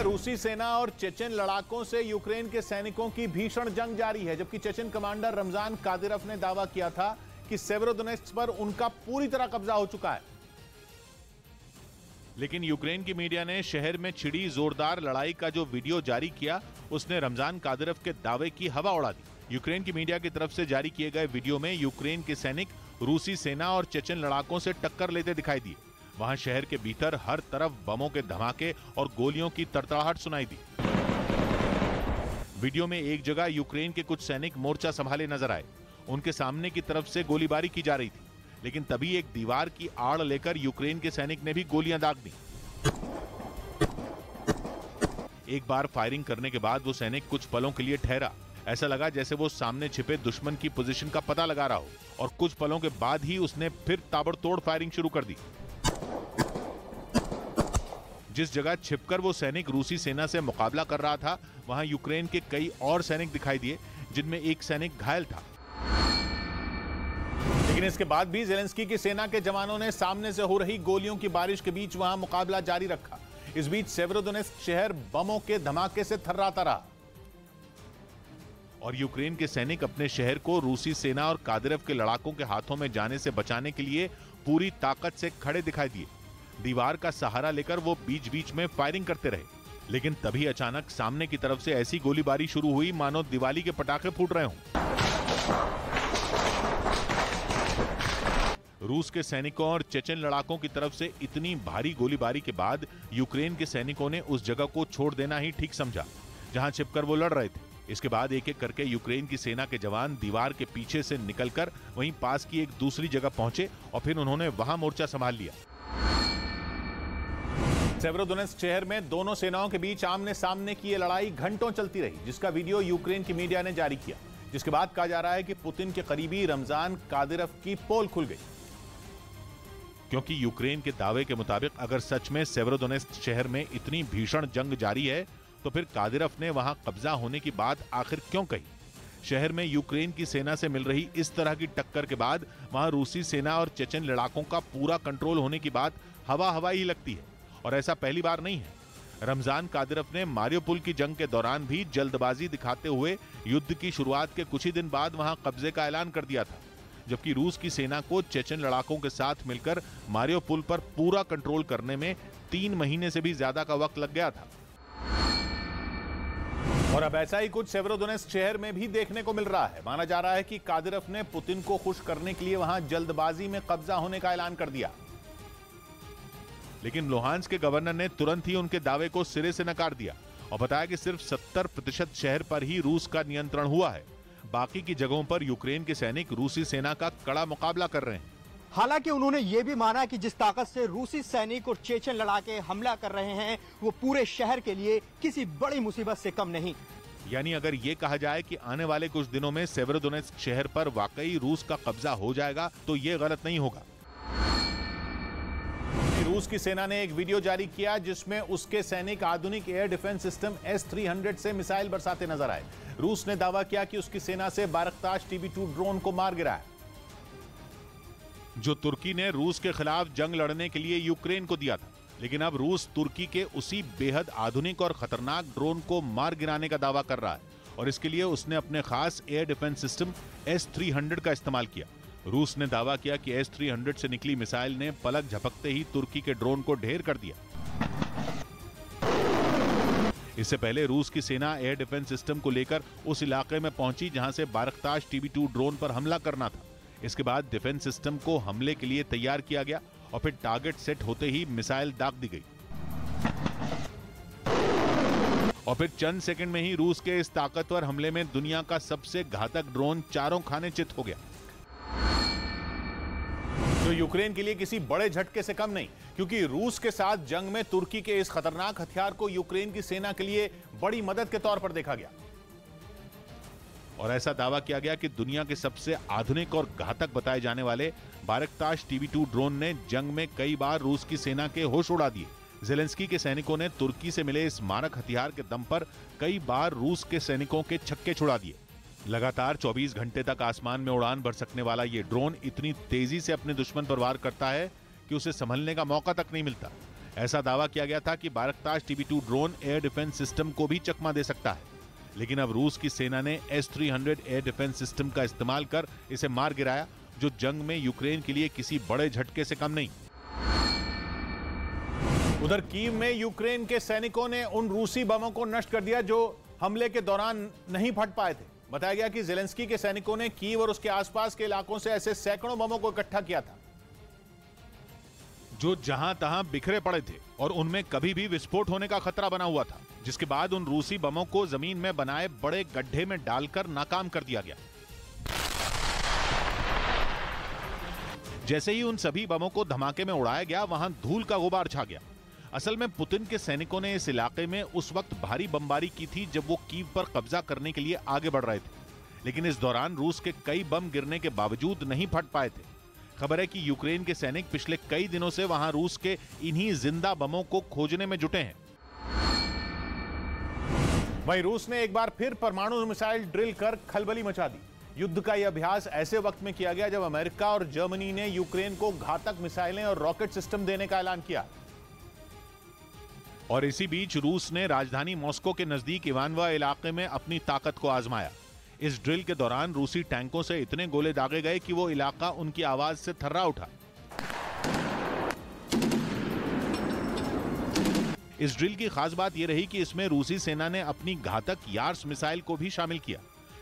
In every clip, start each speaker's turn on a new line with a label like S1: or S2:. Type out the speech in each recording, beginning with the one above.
S1: रूसी सेना और चेचेन लड़ाकों से यूक्रेन के सैनिकों की भीषण जंग जारी है, जबकि चेचेन कमांडर रमजान कादिरव ने दावा किया था कि सेवेरोडोनेत्स्क पर उनका पूरी तरह कब्जा हो चुका है। लेकिन यूक्रेन की मीडिया ने शहर में छिड़ी जोरदार लड़ाई का जो वीडियो जारी किया, उसने रमजान कादिरव के दावे की हवा उड़ा दी। यूक्रेन की मीडिया की तरफ से जारी किए गए वीडियो में यूक्रेन के सैनिक रूसी सेना और चेचेन लड़ाकों से टक्कर लेते दिखाई दिए। वहां शहर के भीतर हर तरफ बमों के धमाके और गोलियों की तड़तड़ाहट सुनाई दी। वीडियो में एक जगह यूक्रेन के कुछ सैनिक मोर्चा संभाले नजर आए। उनके सामने की तरफ से गोलीबारी की जा रही थी, लेकिन तभी एक दीवार की आड़ लेकर यूक्रेन के सैनिक ने भी गोलियां दाग दी। एक बार फायरिंग करने के बाद वो सैनिक कुछ पलों के लिए ठहरा। ऐसा लगा जैसे वो सामने छिपे दुश्मन की पोजीशन का पता लगा रहा हो, और कुछ पलों के बाद ही उसने फिर ताबड़तोड़ फायरिंग शुरू कर दी। जिस जगह छिपकर वो सैनिक रूसी सेना से मुकाबला कर रहा था, वहां यूक्रेन के कई और सैनिक दिखाई दिए, जिनमें एक सैनिक घायल था। लेकिन इसके बाद भी ज़ेलेंस्की की सेना के जवानों ने सामने से हो रही गोलियों की बारिश के बीच वहां मुकाबला जारी रखा। इस बीच सेवेरोडोनेत्स्क शहर बमों के धमाके से थर्राता रहा, और यूक्रेन के सैनिक अपने शहर को रूसी सेना और कादिरव के लड़ाकों के हाथों में जाने से बचाने के लिए पूरी ताकत से खड़े दिखाई दिए। दीवार का सहारा लेकर वो बीच बीच में फायरिंग करते रहे, लेकिन तभी अचानक सामने की तरफ से ऐसी गोलीबारी शुरू हुई मानो दिवाली के पटाखे फूट रहे हों। रूस के सैनिकों और चेचेन लड़ाकों की तरफ से इतनी भारी गोलीबारी के बाद यूक्रेन के सैनिकों ने उस जगह को छोड़ देना ही ठीक समझा जहां छिपकर वो लड़ रहे थे। इसके बाद एक एक करके यूक्रेन की सेना के जवान दीवार के पीछे से निकलकर वहीं पास की एक दूसरी जगह पहुंचे, और फिर उन्होंने वहां मोर्चा संभाल लिया। सेवेरोडोनेत्स्क शहर में दोनों सेनाओं के बीच आमने सामने की ये लड़ाई घंटों चलती रही, जिसका वीडियो यूक्रेन की मीडिया ने जारी किया, जिसके बाद कहा जा रहा है कि पुतिन के करीबी रमजान कादिरव की पोल खुल गई। क्योंकि यूक्रेन के दावे के मुताबिक अगर सच में सेवेरोडोनेत्स्क शहर में इतनी भीषण जंग जारी है, तो फिर कादिरव ने वहां कब्जा होने की बात आखिर क्यों कही? शहर में यूक्रेन की सेना से मिल रही इस तरह की टक्कर के बाद वहां रूसी सेना और चेचेन लड़ाकों का पूरा कंट्रोल होने की बात हवा हवाई ही लगती है, और ऐसा पहली बार नहीं है। रमजान कादिरव ने मारियोपोल की जंग के दौरान भी जल्दबाजी दिखाते हुए युद्ध की शुरुआत के कुछ ही दिन बाद वहां कब्जे का ऐलान कर दिया था, जबकि रूस की सेना को चेचेन लड़ाकों के साथ मिलकर मारियोपोल पर पूरा कंट्रोल करने में 3 महीने से भी ज्यादा का वक्त लग गया था। और अब ऐसा ही कुछ सेवेरोडोनेत्स्क शहर में भी देखने को मिल रहा है। माना जा रहा है कि कादिरव ने पुतिन को खुश करने के लिए वहां जल्दबाजी में कब्जा होने का ऐलान कर दिया, लेकिन लुहांस्क के गवर्नर ने तुरंत ही उनके दावे को सिरे से नकार दिया और बताया कि सिर्फ 70% शहर पर ही रूस का नियंत्रण हुआ है। बाकी की जगहों पर यूक्रेन के सैनिक रूसी सेना का कड़ा मुकाबला कर रहे हैं।
S2: हालांकि उन्होंने ये भी माना कि जिस ताकत से रूसी सैनिक और चेचेन लड़ाके हमला कर रहे हैं, वो पूरे शहर के लिए किसी बड़ी मुसीबत से कम नहीं।
S1: यानी अगर ये कहा जाए कि आने वाले कुछ दिनों में सेवेरोडोनेत्स्क शहर पर वाकई रूस का कब्जा हो जाएगा, तो ये गलत नहीं होगा। रूस की सेना ने एक वीडियो जारी किया जिसमें उसके सैनिक आधुनिक एयर डिफेंस सिस्टम S-300 से मिसाइल बरसाते नजर आए। रूस ने दावा किया कि उसकी सेना से बारकताश TB2 ड्रोन को मार गिराया, जो तुर्की ने रूस के खिलाफ जंग लड़ने के लिए यूक्रेन को दिया था। लेकिन अब रूस तुर्की के उसी बेहद आधुनिक और खतरनाक ड्रोन को मार गिराने का दावा कर रहा है, और इसके लिए उसने अपने खास एयर डिफेंस सिस्टम S-300 का इस्तेमाल किया। रूस ने दावा किया कि S-300 से निकली मिसाइल ने पलक झपकते ही तुर्की के ड्रोन को ढेर कर दिया। इससे पहले रूस की सेना एयर डिफेंस सिस्टम को लेकर उस इलाके में पहुंची जहां से बारकताश TB2 ड्रोन पर हमला करना था। इसके बाद डिफेंस सिस्टम को हमले के लिए तैयार किया गया, और फिर टारगेट सेट होते ही मिसाइल दाग दी गई, और फिर चंद सेकंड में ही रूस के इस ताकतवर हमले में दुनिया का सबसे घातक ड्रोन चारों खाने चित हो गया। तो यूक्रेन के लिए किसी बड़े झटके से कम नहीं, क्योंकि रूस के साथ जंग में तुर्की के इस खतरनाक हथियार को यूक्रेन की सेना के लिए बड़ी मदद के तौर पर देखा गया, और ऐसा दावा किया गया कि दुनिया के सबसे आधुनिक और घातक बताए जाने वाले बारकताश TB2 ड्रोन ने जंग में कई बार रूस की सेना के होश उड़ा दिए। ज़ेलेंस्की के सैनिकों ने तुर्की से मिले इस मारक हथियार के दम पर कई बार रूस के सैनिकों के छक्के छुड़ा दिए। लगातार 24 घंटे तक आसमान में उड़ान भर सकने वाला ये ड्रोन इतनी तेजी से अपने दुश्मन पर वार करता है कि उसे संभलने का मौका तक नहीं मिलता। ऐसा दावा किया गया था कि बाराक्ताश TB2 drone air defence system को भी चकमा दे सकता है, लेकिन अब रूस की सेना ने S-300 एयर डिफेंस सिस्टम का इस्तेमाल कर इसे मार गिराया, जो जंग में यूक्रेन के लिए किसी बड़े झटके से कम नहीं। उधर कीव में यूक्रेन के सैनिकों ने उन रूसी बमों को नष्ट कर दिया जो हमले के दौरान नहीं फट पाए थे। बताया गया कि ज़ेलेंस्की के सैनिकों ने कीव और उसके आसपास के इलाकों से ऐसे सैकड़ों बमों को इकट्ठा किया था जो जहां तहां बिखरे पड़े थे और उनमें कभी भी विस्फोट होने का खतरा बना हुआ था, जिसके बाद उन रूसी बमों को जमीन में बनाए बड़े गड्ढे में डालकर नाकाम कर दिया गया। जैसे ही उन सभी बमों को धमाके में उड़ाया गया, वहां धूल का गुबार छा गया। असल में पुतिन के सैनिकों ने इस इलाके में उस वक्त भारी बमबारी की थी जब वो कीव पर कब्जा करने के लिए आगे बढ़ रहे थे, लेकिन इस दौरान रूस के कई बम गिरने के बावजूद नहीं फट पाए थे। खबर है कि यूक्रेन के सैनिक पिछले कई दिनों से वहां रूस के इन्हीं जिंदा बमों को खोजने में जुटे हैं। वहीं रूस ने एक बार फिर परमाणु मिसाइल ड्रिल कर खलबली मचा दी। युद्ध का यह अभ्यास ऐसे वक्त में किया गया जब अमेरिका और जर्मनी ने यूक्रेन को घातक मिसाइलें और रॉकेट सिस्टम देने का ऐलान किया। और इसी बीच रूस ने राजधानी मॉस्को के नजदीक इवानवा इलाके में अपनी ताकत को आजमाया। इस ड्रिल के दौरान रूसी टैंकों से इतने गोले दागे गए कि वो इलाका उनकी आवाज से थर्रा उठा। इस ड्रिल की खास बात यह रही कि इसमें रूसी सेना ने अपनी घातक यार्स मिसाइल को भी शामिल किया,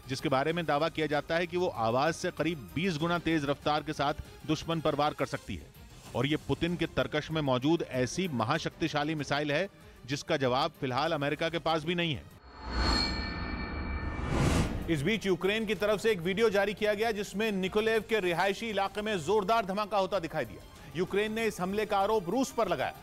S1: जिसके बारे में दावा किया जाता है कि वो आवाज से करीब 20 गुना तेज रफ्तार के साथ दुश्मन पर वार कर सकती है। और ये पुतिन के तर्कश में मौजूद ऐसी महाशक्तिशाली मिसाइल है जिसका जवाब फिलहाल अमेरिका के पास भी नहीं है। इस बीच यूक्रेन की तरफ से एक वीडियो जारी किया गया जिसमें निकोलेव के रिहायशी इलाके में जोरदार धमाका होता दिखाई दिया। यूक्रेन ने इस हमले का आरोप रूस पर लगाया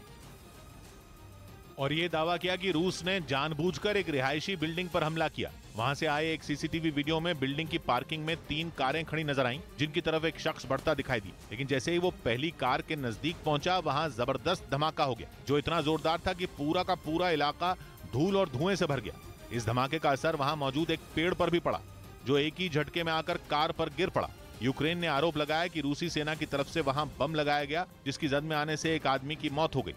S1: और यह दावा किया कि रूस ने जानबूझकर एक रिहायशी बिल्डिंग पर हमला किया। वहां से आए एक सीसीटीवी वीडियो में बिल्डिंग की पार्किंग में 3 कारें खड़ी नजर आईं, जिनकी तरफ एक शख्स बढ़ता दिखाई दी, लेकिन जैसे ही वो पहली कार के नजदीक पहुंचा, वहां जबरदस्त धमाका हो गया जो इतना जोरदार था कि पूरा का पूरा इलाका धूल और धुएं से भर गया। इस धमाके का असर वहां मौजूद एक पेड़ पर भी पड़ा, जो एक ही झटके में आकर कार पर गिर पड़ा। यूक्रेन ने आरोप लगाया कि रूसी सेना की तरफ से वहां बम लगाया गया, जिसकी जद में आने से एक आदमी की मौत हो गई।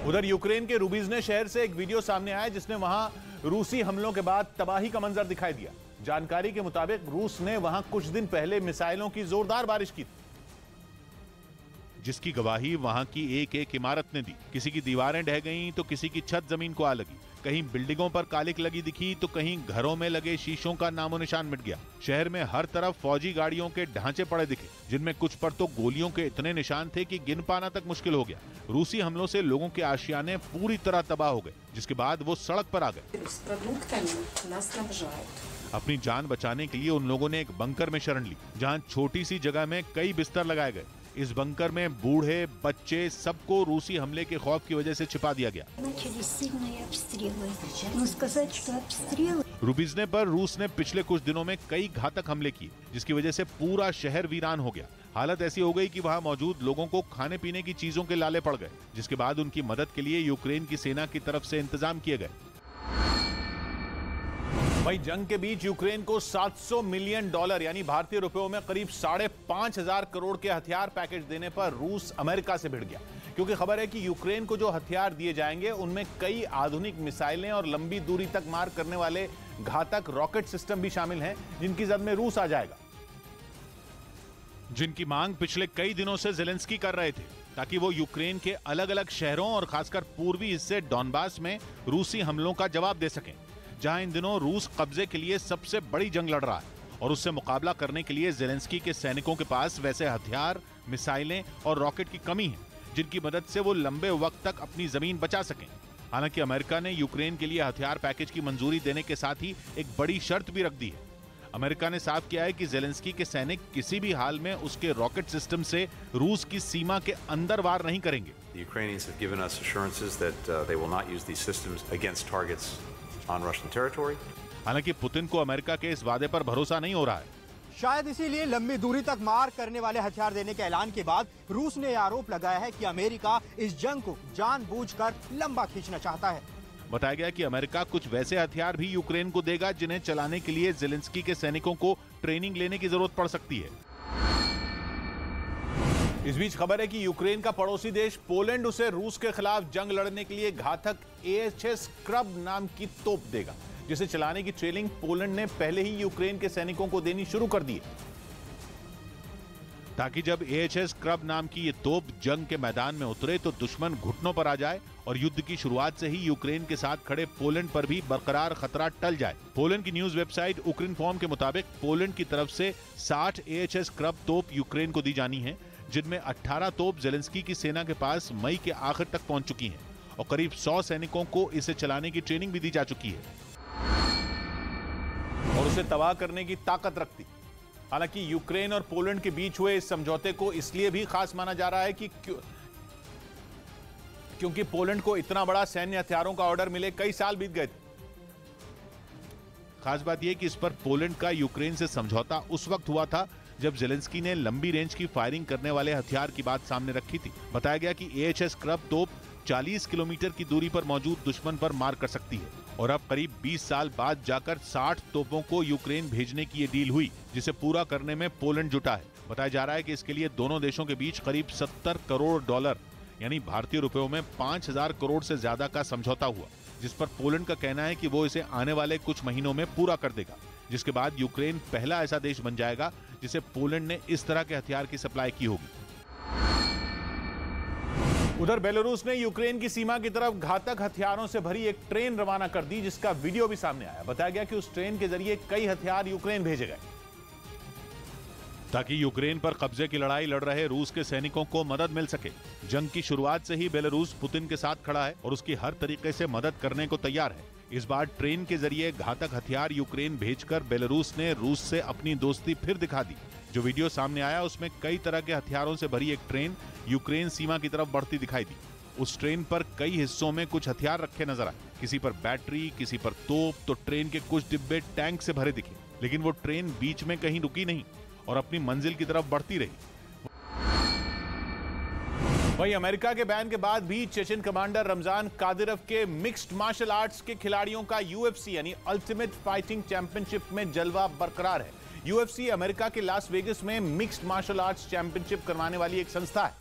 S1: उधर यूक्रेन के रूबिजने शहर से एक वीडियो सामने आया जिसमें वहां रूसी हमलों के बाद तबाही का मंजर दिखाई दिया। जानकारी के मुताबिक रूस ने वहां कुछ दिन पहले मिसाइलों की जोरदार बारिश की थी, जिसकी गवाही वहां की एक एक इमारत ने दी। किसी की दीवारें ढह गईं तो किसी की छत जमीन को आ लगी, कहीं बिल्डिंगों पर कालिक लगी दिखी तो कहीं घरों में लगे शीशों का नामो निशान मिट गया। शहर में हर तरफ फौजी गाड़ियों के ढांचे पड़े दिखे, जिनमें कुछ पर तो गोलियों के इतने निशान थे कि गिन पाना तक मुश्किल हो गया। रूसी हमलों से लोगों के आशियाने पूरी तरह तबाह हो गए, जिसके बाद वो सड़क पर आ गए। अपनी जान बचाने के लिए उन लोगों ने एक बंकर में शरण ली, जहां छोटी सी जगह में कई बिस्तर लगाए गए। इस बंकर में बूढ़े, बच्चे, सबको रूसी हमले के खौफ की वजह से छिपा दिया गया। रूबिजने पर रूस ने पिछले कुछ दिनों में कई घातक हमले किए, जिसकी वजह से पूरा शहर वीरान हो गया। हालत ऐसी हो गई कि वहां मौजूद लोगों को खाने पीने की चीजों के लाले पड़ गए, जिसके बाद उनकी मदद के लिए यूक्रेन की सेना की तरफ से इंतजाम किए गए। वहीं जंग के बीच यूक्रेन को $700 मिलियन यानी भारतीय रुपयों में करीब 5,500 करोड़ के हथियार पैकेज देने पर रूस अमेरिका से भिड़ गया, क्योंकि खबर है कि यूक्रेन को जो हथियार दिए जाएंगे उनमें कई आधुनिक मिसाइलें और लंबी दूरी तक मार करने वाले घातक रॉकेट सिस्टम भी शामिल हैं, जिनकी जद में रूस आ जाएगा, जिनकी मांग पिछले कई दिनों से ज़ेलेंस्की कर रहे थे, ताकि वो यूक्रेन के अलग अलग शहरों और खासकर पूर्वी हिस्से डॉनबास में रूसी हमलों का जवाब दे सकें, जहां इन दिनों रूस कब्जे के लिए सबसे बड़ी जंग लड़ रहा है। और उससे मुकाबला करने के लिए ज़ेलेंस्की के सैनिकों के पास वैसे हथियार, मिसाइलें और रॉकेट की कमी है, जिनकी मदद से वो लंबे वक्त तक अपनी जमीन बचा सकें। हालांकि अमेरिका ने यूक्रेन के लिए हथियार पैकेज की मंजूरी देने के साथ ही एक बड़ी शर्त भी रख दी है। अमेरिका ने साफ किया है कि ज़ेलेंस्की के सैनिक किसी भी हाल में उसके रॉकेट सिस्टम से रूस की सीमा के अंदर वार नहीं करेंगे।
S3: The Ukrainians have given us assurances that they will not use these systems against targets on Russian territory.
S1: हालांकि पुतिन को अमेरिका के इस वादे पर भरोसा नहीं हो रहा है।
S2: शायद इसीलिए लंबी दूरी तक मार करने वाले हथियार देने के ऐलान के बाद रूस ने आरोप लगाया है कि अमेरिका इस जंग को जानबूझकर लंबा खींचना चाहता है।
S1: बताया गया कि अमेरिका कुछ वैसे हथियार भी यूक्रेन को देगा जिन्हें चलाने के लिए ज़ेलेंस्की के सैनिकों को ट्रेनिंग लेने की जरूरत पड़ सकती है। इस बीच खबर है कि यूक्रेन का पड़ोसी देश पोलैंड उसे रूस के खिलाफ जंग लड़ने के लिए घातक AHS स्क्रब नाम की तोप देगा, जिसे चलाने की ट्रेनिंग पोलैंड ने पहले ही यूक्रेन के सैनिकों को देनी शुरू कर दी है, ताकि जब AHS स्क्रब नाम की ये तोप जंग के मैदान में उतरे तो दुश्मन घुटनों पर आ जाए और युद्ध की शुरुआत से ही यूक्रेन के साथ खड़े पोलैंड पर भी बरकरार खतरा टल जाए। पोलैंड की न्यूज वेबसाइट उक्रेनफॉर्म के मुताबिक पोलैंड की तरफ से 60 AHS स्क्रब तोप यूक्रेन को दी जानी है, जिनमें 18 तोप ज़ेलेंस्की की सेना के पास मई के आखिर तक पहुंच चुकी हैं और करीब 100 सैनिकों को इसे चलाने की ट्रेनिंग भी दी जा चुकी है और उसे तबाह करने की ताकत रखती। हालांकि यूक्रेन और पोलैंड के बीच हुए इस समझौते को इसलिए भी खास माना जा रहा है कि क्योंकि पोलैंड को इतना बड़ा सैन्य हथियारों का ऑर्डर मिले कई साल बीत गए थे। खास बात यह कि इस पर पोलैंड का यूक्रेन से समझौता उस वक्त हुआ था जब ज़ेलेंस्की ने लंबी रेंज की फायरिंग करने वाले हथियार की बात सामने रखी थी। बताया गया कि AHS स्क्रब तोप 40 किलोमीटर की दूरी पर मौजूद दुश्मन पर मार कर सकती है और अब करीब 20 साल बाद जाकर 60 तोपों को यूक्रेन भेजने की ये डील हुई, जिसे पूरा करने में पोलैंड जुटा है। बताया जा रहा है कि इसके लिए दोनों देशों के बीच करीब 70 करोड़ डॉलर यानी भारतीय रुपयों में 5000 करोड़ से ज्यादा का समझौता हुआ, जिस पर पोलैंड का कहना है कि वो इसे आने वाले कुछ महीनों में पूरा कर देगा, जिसके बाद यूक्रेन पहला ऐसा देश बन जाएगा जिसे पोलैंड ने इस तरह के हथियार की सप्लाई की होगी। उधर बेलारूस ने यूक्रेन की सीमा की तरफ घातक हथियारों से भरी एक ट्रेन रवाना कर दी, जिसका वीडियो भी सामने आया। बताया गया कि उस ट्रेन के जरिए कई हथियार यूक्रेन भेजे गए ताकि यूक्रेन पर कब्जे की लड़ाई लड़ रहे रूस के सैनिकों को मदद मिल सके। जंग की शुरुआत से ही बेलारूस पुतिन के साथ खड़ा है और उसकी हर तरीके से मदद करने को तैयार है। इस बार ट्रेन के जरिए घातक हथियार यूक्रेन भेजकर बेलारूस ने रूस से अपनी दोस्ती फिर दिखा दी। जो वीडियो सामने आया उसमें कई तरह के हथियारों से भरी एक ट्रेन यूक्रेन सीमा की तरफ बढ़ती दिखाई दी। उस ट्रेन पर कई हिस्सों में कुछ हथियार रखे नजर आए, किसी पर बैटरी, किसी पर तोप, तो ट्रेन के कुछ डिब्बे टैंक से भरे दिखे, लेकिन वो ट्रेन बीच में कहीं रुकी नहीं और अपनी मंजिल की तरफ बढ़ती रही। वहीं अमेरिका के बैन के बाद भी चेचन कमांडर रमजान कादिरव के मिक्स्ड मार्शल आर्ट्स के खिलाड़ियों का UFC यानी अल्टीमेट फाइटिंग चैंपियनशिप में जलवा बरकरार है। UFC अमेरिका के लास वेगस में मिक्स्ड मार्शल आर्ट्स चैंपियनशिप करवाने वाली एक संस्था है,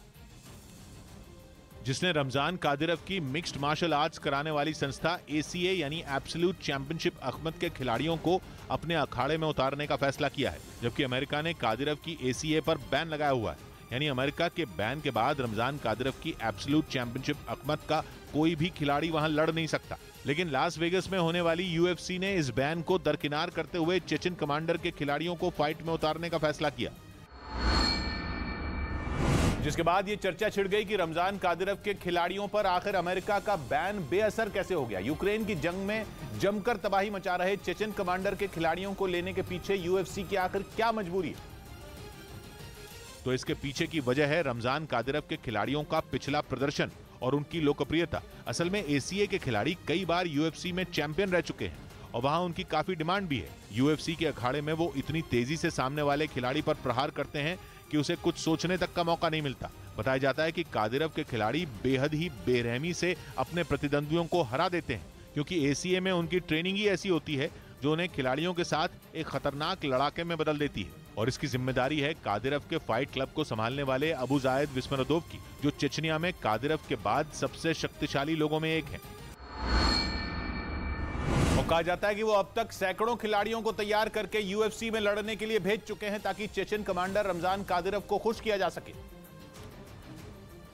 S1: जिसने रमजान कादिरव की मिक्स्ड मार्शल आर्ट्स कराने वाली संस्था ACA यानी एब्सोल्यूट चैंपियनशिप अहमद के खिलाड़ियों को अपने अखाड़े में उतारने का फैसला किया है, जबकि अमेरिका ने कादिरव की ACA पर बैन लगाया हुआ है। यानी अमेरिका के बैन के बाद रमजान कादिरव की एब्सोल्यूट चैंपियनशिप अहमद का कोई भी खिलाड़ी वहां लड़ नहीं सकता। लेकिन लास वेगस में होने वाली UFC ने इस बैन को दरकिनार करते हुए चेचन कमांडर के खिलाड़ियों को फाइट में उतारने का फैसला किया, जिसके बाद ये चर्चा छिड़ गई कि रमजान कादिरव के खिलाड़ियों पर आखिर अमेरिका का बैन बेअसर कैसे हो गया। यूक्रेन की जंग में जमकर तबाही मचा रहे चेचन कमांडर के खिलाड़ियों को लेने के पीछे UFC की आखिर क्या मजबूरी है? तो इसके पीछे की वजह है रमजान कादिरव के खिलाड़ियों का पिछला प्रदर्शन और उनकी लोकप्रियता। असल में ACA के खिलाड़ी कई बार UFC में चैंपियन रह चुके हैं और वहां उनकी काफी डिमांड भी है। UFC के अखाड़े में वो इतनी तेजी से सामने वाले खिलाड़ी पर प्रहार करते हैं कि उसे कुछ सोचने तक का मौका नहीं मिलता। बताया जाता है कि कादिरव के खिलाड़ी बेहद ही बेरहमी से अपने प्रतिद्वंदियों को हरा देते हैं, क्योंकि ACA में उनकी ट्रेनिंग ही ऐसी होती है जो उन्हें खिलाड़ियों के साथ एक खतरनाक लड़ाके में बदल देती है। और इसकी जिम्मेदारी है कादिरव के फाइट क्लब को संभालने वाले अबू जायद विस्मरदोव की, जो चेचनिया में कादिरव के बाद सबसे शक्तिशाली लोगों में एक है। और कहा जाता है कि वो अब तक सैकड़ों खिलाड़ियों को तैयार करके UFC में लड़ने के लिए भेज चुके हैं, ताकि चेचन कमांडर रमजान कादिरव को खुश किया जा सके।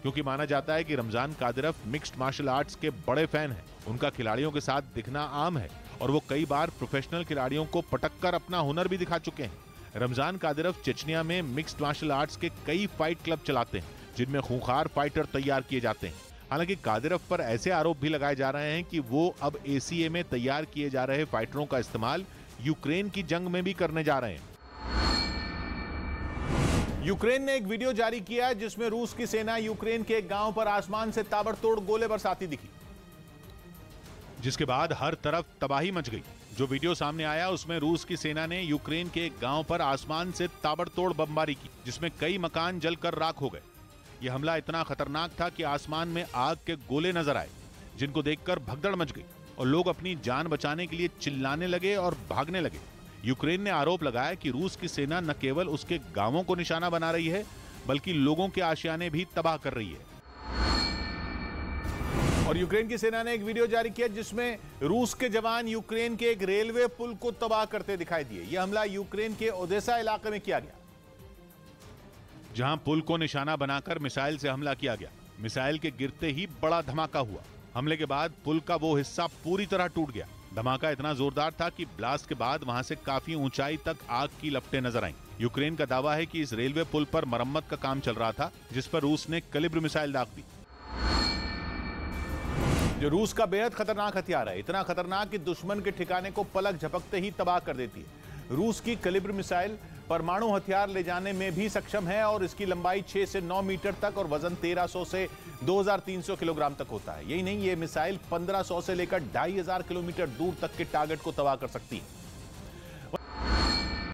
S1: क्योंकि माना जाता है कि Ramzan Kadyrov mixed martial arts के बड़े फैन हैं। उनका खिलाड़ियों के साथ दिखना आम है और वो कई बार प्रोफेशनल खिलाड़ियों को पटककर अपना हुनर भी दिखा चुके हैं। रमजान कादिरव चेचनिया में मिक्स्ड मार्शल आर्ट्स के कई फाइट क्लब चलाते हैं, जिनमें खूंखार फाइटर तैयार किए जाते हैं। हालांकि कादिरव पर ऐसे आरोप भी लगाए जा रहे हैं कि वो अब ACA में तैयार किए जा रहे फाइटरों का इस्तेमाल यूक्रेन की जंग में भी करने जा रहे हैं। यूक्रेन ने एक वीडियो जारी किया जिसमें रूस की सेना यूक्रेन के एक गांव पर आसमान से ताबड़तोड़ गोले बरसाती दिखी, जिसके बाद हर तरफ तबाही मच गई। जो वीडियो सामने आया उसमें रूस की सेना ने यूक्रेन के एक गांव पर आसमान से ताबड़तोड़ बमबारी की, जिसमें कई मकान जलकर राख हो गए। यह हमला इतना खतरनाक था कि आसमान में आग के गोले नजर आए, जिनको देखकर भगदड़ मच गई और लोग अपनी जान बचाने के लिए चिल्लाने लगे और भागने लगे। यूक्रेन ने आरोप लगाया कि रूस की सेना न केवल उसके गांवों को निशाना बना रही है, बल्कि लोगों के आशियाने भी तबाह कर रही है। और यूक्रेन की सेना ने एक वीडियो जारी किया जिसमें रूस के जवान यूक्रेन के एक रेलवे पुल को तबाह करते दिखाई दिए। यह हमला यूक्रेन के ओदेसा इलाके में किया गया, जहां पुल को निशाना बनाकर मिसाइल से हमला किया गया। मिसाइल के गिरते ही बड़ा धमाका हुआ। हमले के बाद पुल का वो हिस्सा पूरी तरह टूट गया। धमाका इतना जोरदार था कि ब्लास्ट के बाद वहां से काफी ऊंचाई तक आग की लपटें नजर आईं। यूक्रेन का दावा है कि इस रेलवे पुल पर मरम्मत का काम चल रहा था, जिस पर रूस ने कैलिबर मिसाइल दाग दी, जो रूस का बेहद खतरनाक हथियार है। इतना खतरनाक कि दुश्मन के ठिकाने को पलक झपकते ही तबाह कर देती है। रूस की कैलिबर मिसाइल परमाणु हथियार ले जाने में भी सक्षम है और इसकी लंबाई 6 से 9 मीटर तक और वजन 1300 से 2300 किलोग्राम तक होता है। यही नहीं, ये मिसाइल 1500 से लेकर 2500 किलोमीटर दूर तक के टारगेट को तबाह कर सकती है।